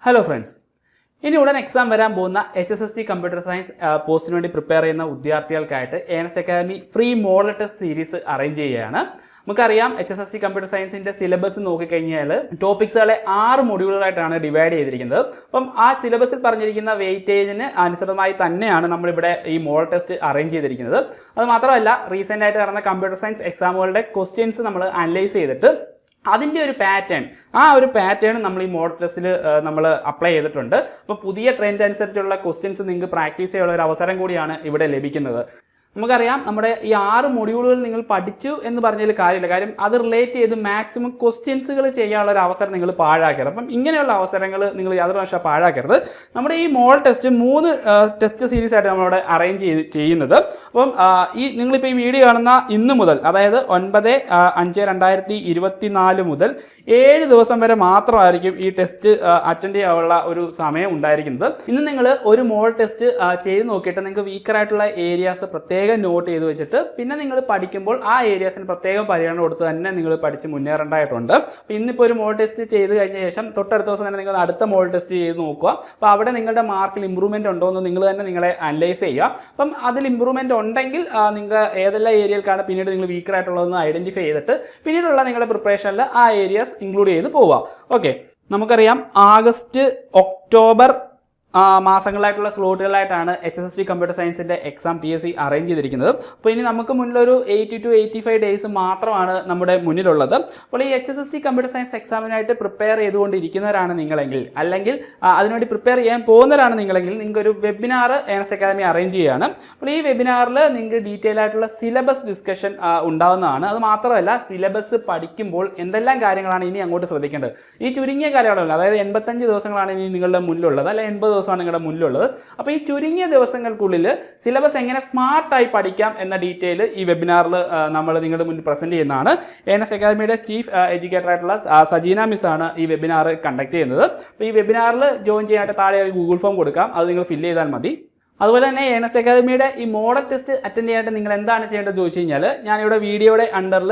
Hello friends, ഇനി ഉടൻ exam വരാൻ പോകുന്ന HSST കമ്പ്യൂട്ടർ സയൻസ് പോസ്റ്റിന് വേണ്ടി പ്രിപ്പയർ ചെയ്യുന്ന വിദ്യാർത്ഥികൾക്കായിട്ട് ANS academy free model test series arrange ചെയ്യുകയാണ്. നമുക്കറിയാം HSST കമ്പ്യൂട്ടർ സയൻസിന്റെ സിലബസ് നോക്കിക്കഴിഞ്ഞാൽ ടോപ്പിക്സുകളെ 6 മൊഡ്യൂളുകളായിട്ടാണ് ഡിവൈഡ് ചെയ്തിരിക്കുന്നത്. അപ്പം ആ സിലബസിൽ പറഞ്ഞിരിക്കുന്ന വെയിറ്റേജിന് അനുസൃതമായി തന്നെയാണ് നമ്മളിവിടെ ഈ മോഡൽ ടെസ്റ്റ് അറേഞ്ച് ചെയ്തിരിക്കുന്നത്. അത് മാത്രമല്ല, റീസെൻ്റ് ആയിട്ട് നടന്ന കമ്പ്യൂട്ടർ സയൻസ് എക്സാമുകളുടെ ക്വസ്റ്റ്യൻസ് നമ്മൾ അനലൈസ് ചെയ്തിട്ട് അതിൻ്റെ ഒരു പാറ്റേൺ, ആ ഒരു പാറ്റേൺ നമ്മൾ ഈ മോഡൽ ടെസ്റ്റിൽ നമ്മൾ അപ്ലൈ ചെയ്തിട്ടുണ്ട്. അപ്പോൾ പുതിയ ട്രെൻഡ് അനുസരിച്ചുള്ള ക്വസ്റ്റ്യൻസ് നിങ്ങൾക്ക് പ്രാക്ടീസ് ചെയ്യാനുള്ള ഒരു അവസരം കൂടിയാണ് ഇവിടെ ലഭിക്കുന്നത്. നമുക്കറിയാം, നമ്മുടെ ഈ 6 മൊഡ്യൂളുകൾ നിങ്ങൾ പഠിച്ചു എന്ന് പറഞ്ഞതിൽ കാര്യമില്ല. കാര്യം അത് റിലേറ്റ് ചെയ്ത് മാക്സിമം ക്വസ്റ്റ്യൻസുകൾ ചെയ്യാനുള്ള ഒരു അവസരം നിങ്ങൾ പാഴാക്കരുത്. അപ്പം ഇങ്ങനെയുള്ള അവസരങ്ങൾ നിങ്ങൾ യാതൊരു പ്രാവശ്യം പാഴാക്കരുത്. നമ്മുടെ ഈ മോഡൽ ടെസ്റ്റ് 3 ടെസ്റ്റ് സീരീസ് ആയിട്ട് നമ്മളിവിടെ അറേഞ്ച് ചെയ്യുന്നത്. അപ്പം നിങ്ങളിപ്പോൾ ഈ വീഡിയോ കാണുന്ന ഇന്ന് മുതൽ, അതായത് 9/5/2024 മുതൽ 7 ദിവസം വരെ മാത്രമായിരിക്കും ഈ ടെസ്റ്റ് അറ്റൻഡ് ചെയ്യാനുള്ള ഒരു സമയം ഉണ്ടായിരിക്കുന്നത്. ഇന്ന് നിങ്ങൾ ഒരു മോഡൽ ടെസ്റ്റ് ചെയ്ത് നോക്കിയിട്ട് നിങ്ങൾക്ക് വീക്കറായിട്ടുള്ള ഏരിയാസ് പ്രത്യേകം നോട്ട് ചെയ്ത് വെച്ചിട്ട് പിന്നെ നിങ്ങൾ പഠിക്കുമ്പോൾ ആ ഏരിയാസിന് പ്രത്യേകം പരിഗണന കൊടുത്ത് തന്നെ നിങ്ങൾ പഠിച്ച് മുന്നേറേണ്ടതായിട്ടുണ്ട്. അപ്പോൾ ഇന്നിപ്പോൾ ഒരു മോഡൽ ടെസ്റ്റ് ചെയ്ത് കഴിഞ്ഞ ശേഷം തൊട്ടടുത്ത ദിവസം തന്നെ നിങ്ങൾ അടുത്ത മോഡൽ ടെസ്റ്റ് ചെയ്ത് നോക്കുക. അപ്പോൾ അവിടെ നിങ്ങളുടെ മാർക്കിൽ ഇമ്പ്രൂവ്മെൻറ്റ് ഉണ്ടോ എന്ന് നിങ്ങൾ തന്നെ നിങ്ങളെ അനലൈസ് ചെയ്യുക. അപ്പം അതിൽ ഇമ്പ്രൂവ്മെൻറ്റ് ഉണ്ടെങ്കിൽ നിങ്ങൾ ഏതെല്ലാം ഏരിയയിലാണ് പിന്നീട് നിങ്ങൾ വീക്കറായിട്ടുള്ളതെന്ന് ഐഡൻറ്റിഫൈ ചെയ്തിട്ട് പിന്നീടുള്ള നിങ്ങളുടെ പ്രിപ്പറേഷനിൽ ആ ഏരിയാസ് ഇൻക്ലൂഡ് ചെയ്ത് പോവുക. ഓക്കെ, നമുക്കറിയാം ആഗസ്റ്റ്, ഒക്ടോബർ മാസങ്ങളായിട്ടുള്ള സ്ലോട്ടുകളായിട്ടാണ് HSST കമ്പ്യൂട്ടർ സയൻസിൻ്റെ എക്സാം PSC അറേഞ്ച് ചെയ്തിരിക്കുന്നത്. അപ്പോൾ ഇനി നമുക്ക് മുന്നിലൊരു 80 to 85 ഡേയ്സ് മാത്രമാണ് നമ്മുടെ മുന്നിലുള്ളത്. അപ്പോൾ ഈ HSST കമ്പ്യൂട്ടർ സയൻസ് എക്സാമിനായിട്ട് പ്രിപ്പയർ ചെയ്തുകൊണ്ടിരിക്കുന്നവരാണ് നിങ്ങളെങ്കിൽ, അല്ലെങ്കിൽ അതിനുവേണ്ടി പ്രിപ്പയർ ചെയ്യാൻ പോകുന്നവരാണ് നിങ്ങളെങ്കിൽ, നിങ്ങൾക്കൊരു വെബിനാർ ANS അക്കാദമി അറേഞ്ച് ചെയ്യുകയാണ്. അപ്പോൾ ഈ വെബിനാറിൽ നിങ്ങൾക്ക് ഡീറ്റെയിൽ ആയിട്ടുള്ള സിലബസ് ഡിസ്കഷൻ ഉണ്ടാകുന്നതാണ്. അത് മാത്രമല്ല, സിലബസ് പഠിക്കുമ്പോൾ എന്തെല്ലാം കാര്യങ്ങളാണ് ഇനി അങ്ങോട്ട് ശ്രദ്ധിക്കേണ്ടത്. ഈ ചുരുങ്ങിയ കാര്യങ്ങളല്ല, അതായത് 85 ദിവസങ്ങളാണ് ഇനി നിങ്ങളുടെ മുന്നിലുള്ളത്, അല്ല 80 ദിവസമാണ് നിങ്ങളുടെ മുന്നിലുള്ളത്. അപ്പോൾ ഈ ചുരുങ്ങിയ ദിവസങ്ങൾക്കുള്ളിൽ സിലബസ് എങ്ങനെ സ്മാർട്ടായി പഠിക്കാം എന്ന ഡീറ്റെയിൽ ഈ വെബിനാറിൽ നമ്മൾ നിങ്ങളുടെ മുന്നിൽ പ്രസന്റ് ചെയ്യുന്നതാണ്. ANS അക്കാദമിയുടെ ചീഫ് എഡ്യൂക്കേറ്റർ ആയിട്ടുള്ള സജീന മിസ് ആണ് ഈ വെബിനാർ കണ്ടക്ട് ചെയ്യുന്നത്. അപ്പോൾ ഈ വെബിനാറിൽ ജോയിൻ ചെയ്യാനായിട്ട് താഴെ ഒരു ഗൂഗിൾ ഫോം കൊടുക്കാം, അത് നിങ്ങൾ ഫില്ല് ചെയ്താൽ മതി. അതുപോലെ തന്നെ ANS അക്കാദമിയുടെ ഈ മോഡൽ ടെസ്റ്റ് അറ്റൻഡ് ചെയ്യാനായിട്ട് നിങ്ങൾ എന്താണ് ചെയ്യേണ്ടത് ചോദിച്ചു കഴിഞ്ഞാൽ, ഞാനിവിടെ വീഡിയോയുടെ അണ്ടറിൽ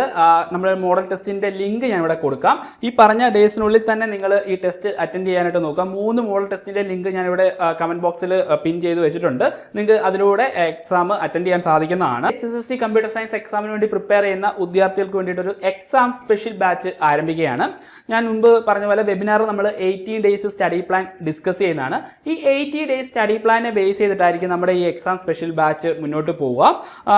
നമ്മുടെ മോഡൽ ടെസ്റ്റിൻ്റെ ലിങ്ക് ഞാനിവിടെ കൊടുക്കാം. ഈ പറഞ്ഞ ഡേയ്സിനുള്ളിൽ തന്നെ നിങ്ങൾ ഈ ടെസ്റ്റ് അറ്റൻഡ് ചെയ്യാനായിട്ട് നോക്കാം. 3 മോഡൽ ടെസ്റ്റിൻ്റെ ലിങ്ക് ഞാനിവിടെ കമൻറ്റ് ബോക്സിൽ പിൻ ചെയ്ത് വെച്ചിട്ടുണ്ട്. നിങ്ങൾക്ക് അതിലൂടെ എക്സാം അറ്റൻഡ് ചെയ്യാൻ സാധിക്കുന്നതാണ്. HSST കമ്പ്യൂട്ടർ സയൻസ് എക്സാമിന് വേണ്ടി പ്രിപ്പയർ ചെയ്യുന്ന വിദ്യാർത്ഥികൾക്ക് വേണ്ടിയിട്ടൊരു എക്സാം സ്പെഷ്യൽ ബാച്ച് ആരംഭിക്കുകയാണ്. ഞാൻ മുൻപ് പറഞ്ഞ പോലെ വെബിനാർ നമ്മൾ 18 ഡേയ്സ് സ്റ്റഡി പ്ലാൻ ഡിസ്കസ് ചെയ്യുന്നതാണ്. ഈ 80 ഡേയ്സ് സ്റ്റഡി പ്ലാനെ ബേസ് ചെയ്തിട്ടായിരിക്കും നമ്മുടെ ഈ എക്സാം സ്പെഷ്യൽ ബാച്ച് മുന്നോട്ട് പോവുക.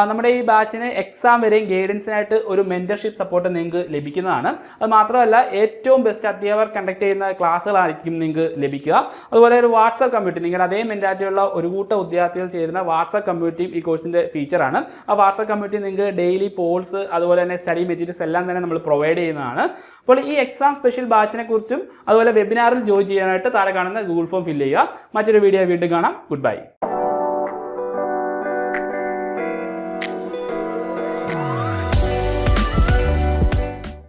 നമ്മുടെ ഈ ബാച്ചിന് എക്സാം വരെയും ഗൈഡൻസിനായിട്ട് ഒരു മെന്റർഷിപ്പ് സപ്പോർട്ട് നിങ്ങൾക്ക് ലഭിക്കുന്നതാണ്. അത് മാത്രമല്ല, ഏറ്റവും ബെസ്റ്റ് അധ്യാപകർ കണ്ടക്ട് ചെയ്യുന്ന ക്ലാസ്സുകളായിരിക്കും നിങ്ങൾക്ക് ലഭിക്കുക. അതുപോലെ ഒരു വാട്സാപ്പ് കമ്മ്യൂണിറ്റി, നിങ്ങളുടെ അതേ മെന്റാലിറ്റിയുള്ള ഒരു കൂട്ടം വിദ്യാർത്ഥികൾ ചേരുന്ന വാട്സാപ്പ് കമ്മ്യൂണിറ്റിയും ഈ കോഴ്സിന്റെ ഫീച്ചറാണ്. ആ വാട്സാപ്പ് കമ്മ്യൂണിറ്റി നിങ്ങൾക്ക് ഡെയിലി പോൾസ്, അതുപോലെ തന്നെ സ്റ്റഡി മെറ്റീരിയൽസ് എല്ലാം തന്നെ നമ്മൾ പ്രൊവൈഡ് ചെയ്യുന്നതാണ്. അപ്പോൾ ഈ എക്സാം സ്പെഷ്യൽ ബാച്ചിനെ കുറിച്ചും അതുപോലെ വെബിനാറിൽ ജോയിൻ ചെയ്യാനായിട്ട് താഴെ കാണുന്ന ഗൂഗിൾ ഫോം ഫില്ല് ചെയ്യുക. മറ്റൊരു വീഡിയോ വീണ്ടും കാണാം. Good bye.